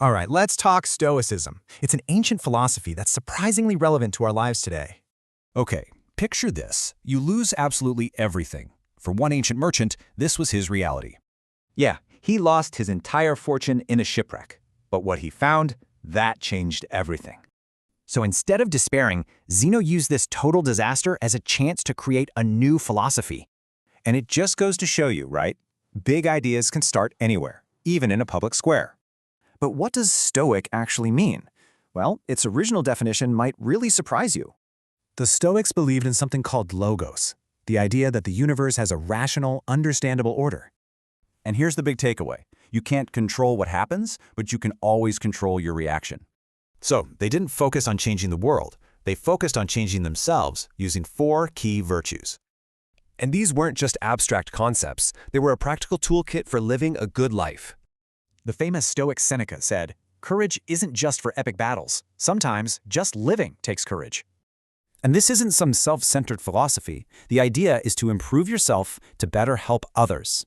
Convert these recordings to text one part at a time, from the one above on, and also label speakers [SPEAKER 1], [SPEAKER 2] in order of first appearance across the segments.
[SPEAKER 1] All right, let's talk Stoicism. It's an ancient philosophy that's surprisingly relevant to our lives today.
[SPEAKER 2] Okay, picture this. You lose absolutely everything. For one ancient merchant, this was his reality.
[SPEAKER 3] Yeah, he lost his entire fortune in a shipwreck. But what he found, that changed everything.
[SPEAKER 1] So instead of despairing, Zeno used this total disaster as a chance to create a new philosophy.
[SPEAKER 3] And it just goes to show you, right? Big ideas can start anywhere, even in a public square. But what does Stoic actually mean? Well, its original definition might really surprise you.
[SPEAKER 4] The Stoics believed in something called logos, the idea that the universe has a rational, understandable order.
[SPEAKER 2] And here's the big takeaway. You can't control what happens, but you can always control your reaction.
[SPEAKER 5] So, they didn't focus on changing the world. They focused on changing themselves using 4 key virtues.
[SPEAKER 6] And these weren't just abstract concepts. They were a practical toolkit for living a good life.
[SPEAKER 1] The famous Stoic Seneca said, "Courage isn't just for epic battles. Sometimes just living takes courage."
[SPEAKER 3] And this isn't some self-centered philosophy. The idea is to improve yourself to better help others.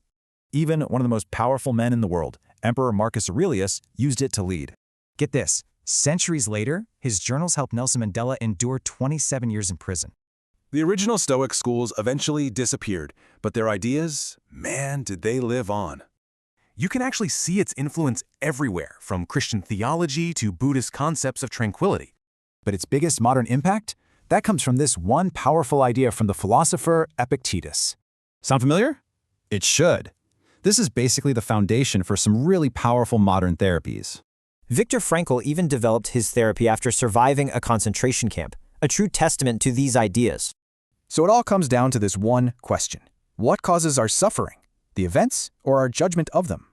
[SPEAKER 3] Even one of the most powerful men in the world, Emperor Marcus Aurelius, used it to lead.
[SPEAKER 1] Get this, centuries later, his journals helped Nelson Mandela endure 27 years in prison.
[SPEAKER 5] The original Stoic schools eventually disappeared, but their ideas, man, did they live on.
[SPEAKER 4] You can actually see its influence everywhere, from Christian theology to Buddhist concepts of tranquility.
[SPEAKER 3] But its biggest modern impact? That comes from this one powerful idea from the philosopher Epictetus. Sound familiar? It should. This is basically the foundation for some really powerful modern therapies.
[SPEAKER 7] Viktor Frankl even developed his therapy after surviving a concentration camp, a true testament to these ideas.
[SPEAKER 3] So it all comes down to this one question. What causes our suffering? The events or our judgment of them?